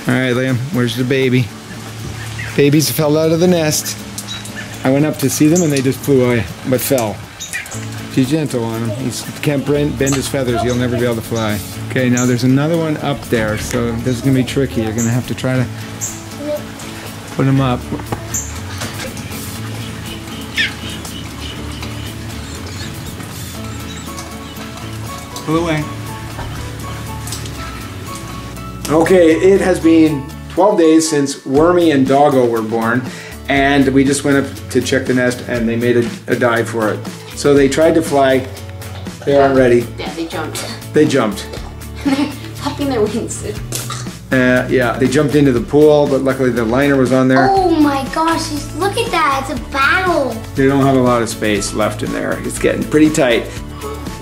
Alright, Liam, where's the baby? Babies fell out of the nest. I went up to see them and they just flew away, but fell. She's gentle on him. He can't bend his feathers. He'll never be able to fly. Okay, now there's another one up there, so this is going to be tricky. You're going to have to try to put him up. Pull away. Okay, it has been 12 days since Wormy and Doggo were born, and we just went up to check the nest and they made a dive for it. So they tried to fly, they aren't ready. Yeah, they jumped. They jumped. They're flapping their wings. Yeah, they jumped into the pool, but luckily the liner was on there. Oh my gosh, look at that, it's a battle. They don't have a lot of space left in there. It's getting pretty tight.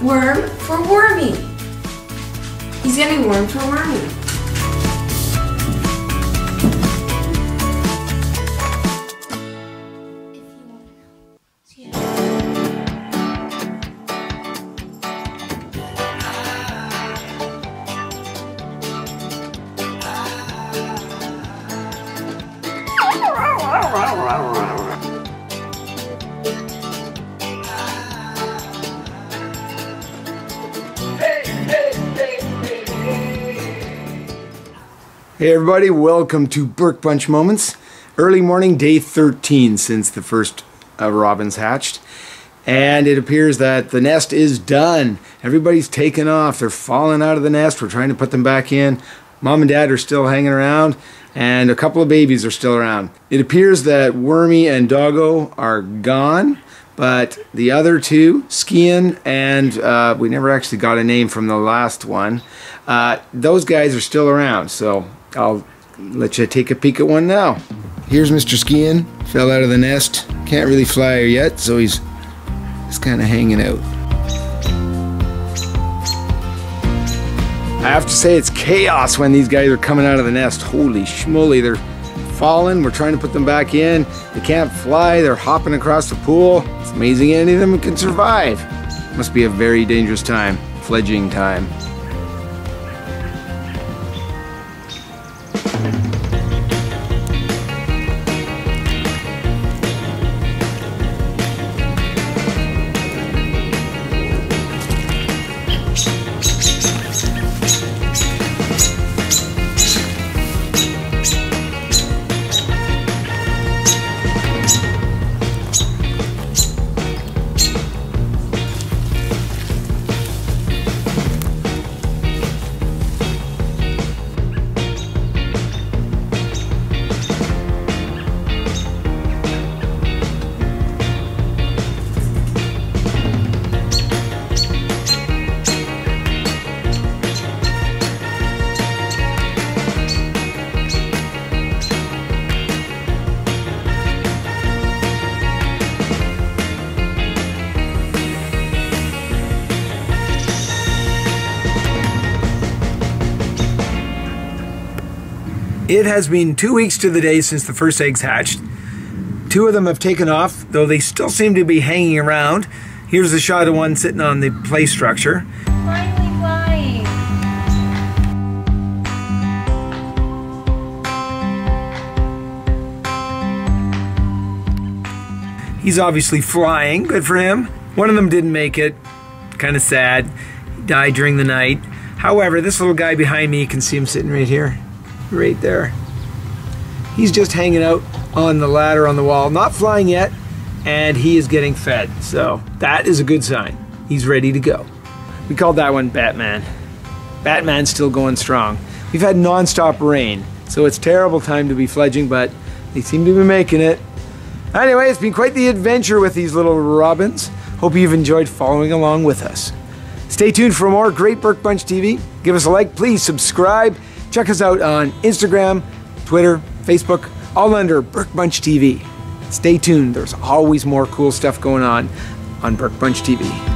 Worm for Wormy. He's getting worm for Wormy. Hey everybody, welcome to Burke Bunch Moments. Early morning, day 13 since the first robins hatched. And it appears that the nest is done. Everybody's taken off. They're falling out of the nest. We're trying to put them back in. Mom and Dad are still hanging around, and a couple of babies are still around. It appears that Wormy and Doggo are gone, but the other two, Skiing and we never actually got a name from the last one, those guys are still around, so I'll let you take a peek at one now. Here's Mr. Skiing, fell out of the nest. Can't really fly yet, so he's just kind of hanging out. I have to say it's chaos when these guys are coming out of the nest. Holy schmoly, they're falling. We're trying to put them back in. They can't fly. They're hopping across the pool. It's amazing any of them can survive. Must be a very dangerous time. Fledging time. It has been 2 weeks to the day since the first eggs hatched. 2 of them have taken off, though they still seem to be hanging around. Here's a shot of one sitting on the play structure. Finally flying. He's obviously flying, good for him. One of them didn't make it, kind of sad. He died during the night. However, this little guy behind me, you can see him sitting right here. Right there. He's just hanging out on the ladder on the wall, not flying yet, and he is getting fed. So that is a good sign. He's ready to go. We called that one Batman. Batman's still going strong. We've had non-stop rain, so it's terrible time to be fledging, but they seem to be making it. Anyway, it's been quite the adventure with these little robins. Hope you've enjoyed following along with us. Stay tuned for more great Burke Bunch TV. Give us a like, please subscribe. Check us out on Instagram, Twitter, Facebook, all under Burke Bunch TV. Stay tuned, there's always more cool stuff going on Burke Bunch TV.